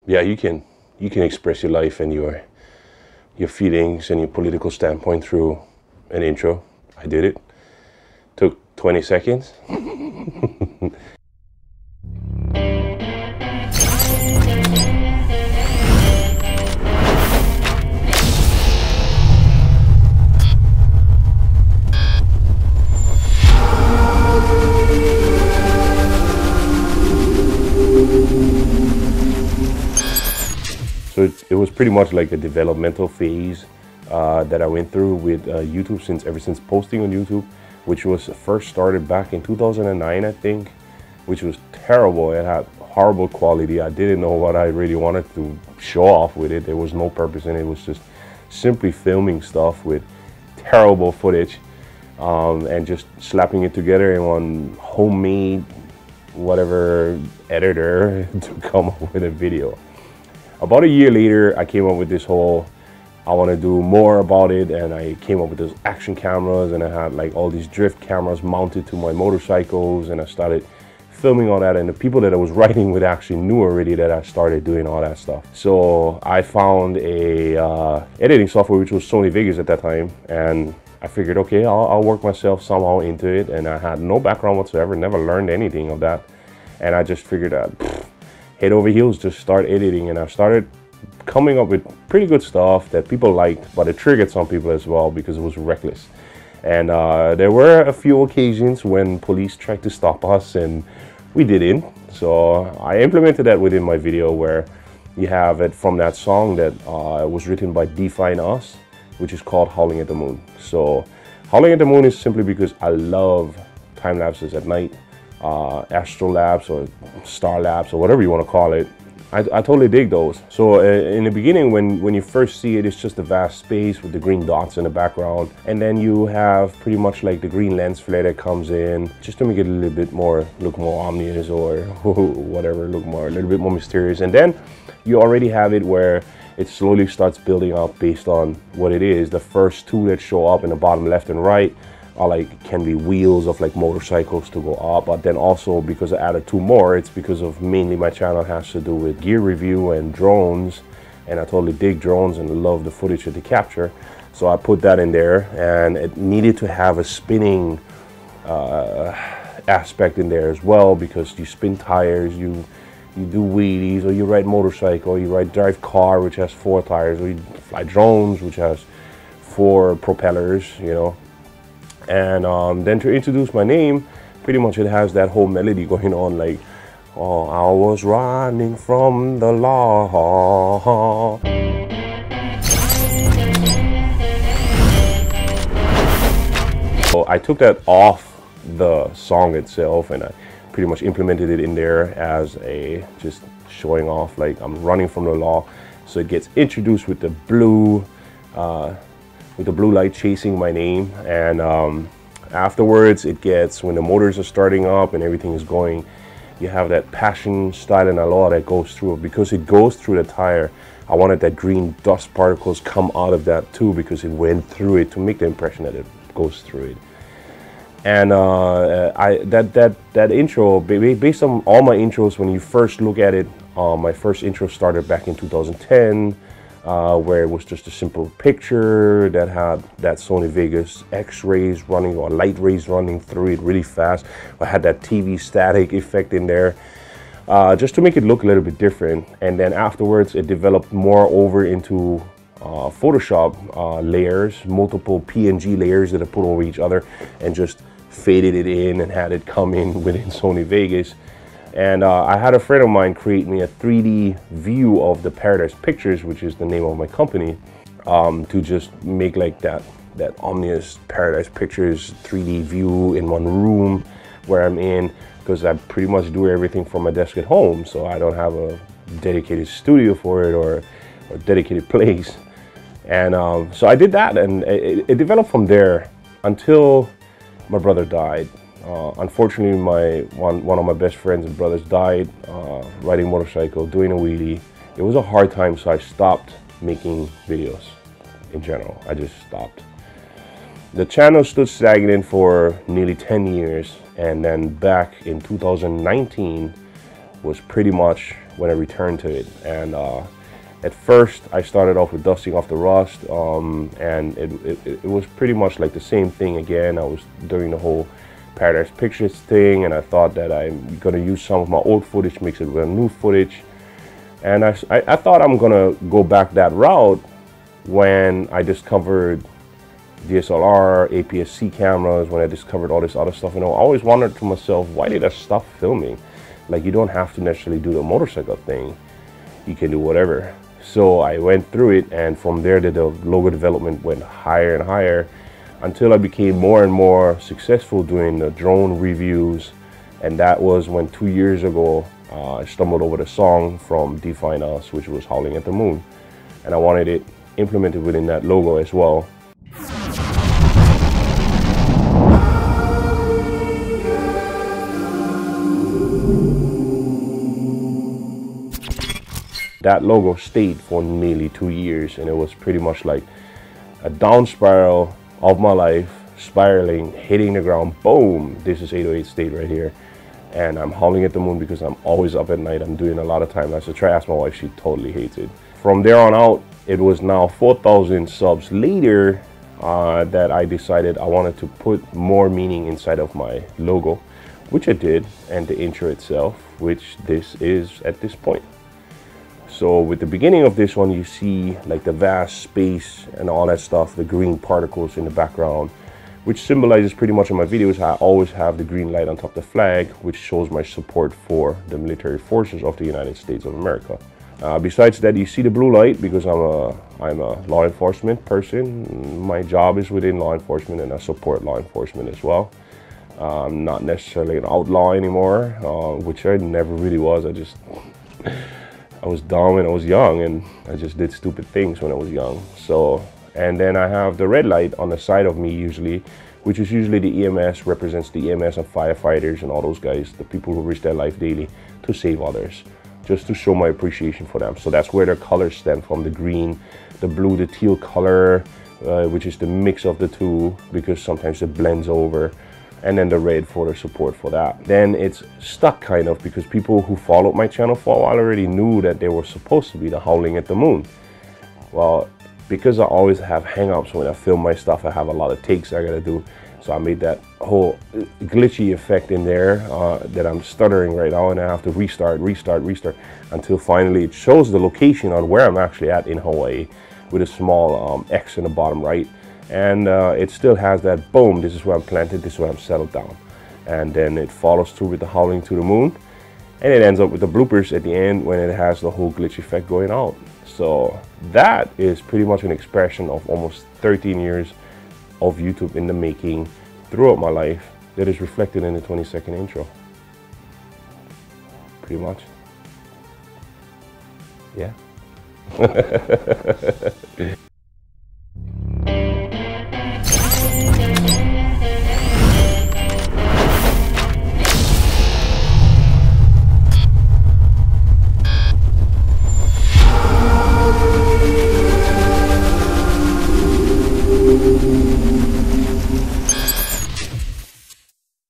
yeah, you can express your life and your feelings and your political standpoint through an intro. I did it. Took 20 seconds. So it was pretty much like a developmental phase that I went through with YouTube ever since posting on YouTube, which was first started back in 2009, I think, which was terrible. It had horrible quality. I didn't know what I really wanted to show off with it. There was no purpose in it. It was just simply filming stuff with terrible footage and just slapping it together in one homemade whatever editor to come up with a video. About a year later, I came up with this whole, I want to do more about it, and I came up with those action cameras, and I had like all these drift cameras mounted to my motorcycles, and I started filming all that, and the people that I was riding with actually knew already that I started doing all that stuff. So I found a editing software, which was Sony Vegas at that time, and I figured, okay, I'll work myself somehow into it, and I had no background whatsoever, never learned anything of that, and I just figured out, head over heels, just start editing, and I started coming up with pretty good stuff that people liked, but it triggered some people as well because it was reckless. And there were a few occasions when police tried to stop us and we didn't. So I implemented that within my video, where you have it from that song that was written by Define Us, which is called Howling at the Moon. So Howling at the Moon is simply because I love time lapses at night. Astrolapse or Starlapse or whatever you want to call it. I totally dig those. So in the beginning, when you first see it, it's just a vast space with the green dots in the background, and then you have pretty much like the green lens flare that comes in just to make it a little bit more, look more ominous or whatever, look more, a little bit more mysterious. And then you already have it where it slowly starts building up based on what it is. The first two that show up in the bottom left and right are like, can be wheels of like motorcycles to go up, but then also because I added two more, it's because of mainly my channel has to do with gear review and drones, and I totally dig drones and love the footage that they capture. So I put that in there, and it needed to have a spinning aspect in there as well, because you spin tires, you do wheelies, or you ride motorcycle, or you drive car, which has 4 tires, or you fly drones, which has 4 propellers, you know. And then to introduce my name, pretty much it has that whole melody going on, like, oh, I was running from the law. So I took that off the song itself, and I pretty much implemented it in there as a just showing off, like I'm running from the law. So it gets introduced with the blue light chasing my name, and afterwards it gets, when the motors are starting up and everything is going, you have that passion style and a law that goes through it. Because it goes through the tire, I wanted that green dust particles come out of that too, because it went through it, to make the impression that it goes through it. And that intro, based on all my intros, when you first look at it, my first intro started back in 2010, where it was just a simple picture that had that Sony Vegas X-rays running, or light rays running through it really fast. I had that TV static effect in there, just to make it look a little bit different. And then afterwards it developed more over into Photoshop layers, multiple PNG layers that I put over each other, and just faded it in and had it come in within Sony Vegas. And I had a friend of mine create me a 3D view of the Paradise Pictures, which is the name of my company, to just make like that ominous Paradise Pictures 3D view in one room where I'm in, because I pretty much do everything from my desk at home, so I don't have a dedicated studio for it or a dedicated place. And so I did that, and it developed from there until my brother died. Unfortunately, one of my best friends and brothers died riding a motorcycle, doing a wheelie. It was a hard time, so I stopped making videos in general. I just stopped. The channel stood stagnant for nearly 10 years, and then back in 2019 was pretty much when I returned to it. And at first I started off with dusting off the rust, and it was pretty much like the same thing again. I was doing the whole Paradise Pictures thing, and I thought that I'm gonna use some of my old footage, mix it with new footage. And I thought I'm gonna go back that route when I discovered DSLR, APS-C cameras, when I discovered all this other stuff. You know, I always wondered to myself, why did I stop filming? Like, you don't have to necessarily do the motorcycle thing. You can do whatever. So I went through it, and from there the logo development went higher and higher until I became more and more successful doing the drone reviews. And that was when 2 years ago I stumbled over the song from Define Us, which was Howling at the Moon, and I wanted it implemented within that logo as well. That logo stayed for nearly 2 years, and it was pretty much like a down spiral of my life, spiraling, hitting the ground, boom, this is 808 State right here. And I'm howling at the moon because I'm always up at night. I'm doing a lot of time lapse. So try to ask my wife, she totally hates it. From there on out, it was now 4,000 subs later that I decided I wanted to put more meaning inside of my logo, which I did, and the intro itself, which this is at this point. So with the beginning of this one, you see like the vast space and all that stuff, the green particles in the background, which symbolizes pretty much in my videos, I always have the green light on top of the flag, which shows my support for the military forces of the United States of America. Besides that, you see the blue light because I'm a law enforcement person. My job is within law enforcement, and I support law enforcement as well. I'm not necessarily an outlaw anymore, which I never really was. I was dumb and I was young, and I just did stupid things when I was young. So, and then I have the red light on the side of me usually, which is usually the EMS, represents the EMS and firefighters and all those guys, the people who risk their life daily to save others, just to show my appreciation for them. So that's where their colors stem from, the green, the blue, the teal color, which is the mix of the two, because sometimes it blends over. And then the red for the support for that. Then it's stuck kind of, because people who followed my channel for a while already knew that they were supposed to be the Howling at the Moon. Well, because I always have hang-ups when I film my stuff, I have a lot of takes I gotta do. So I made that whole glitchy effect in there that I'm stuttering right now, and I have to restart until finally it shows the location on where I'm actually at in Hawaii with a small X in the bottom right. And it still has that boom, this is where I'm planted, this is where I'm settled down. And then it follows through with the Howling to the Moon, and it ends up with the bloopers at the end when it has the whole glitch effect going out. So that is pretty much an expression of almost 13 years of YouTube in the making throughout my life that is reflected in the 20-second intro. Pretty much. Yeah.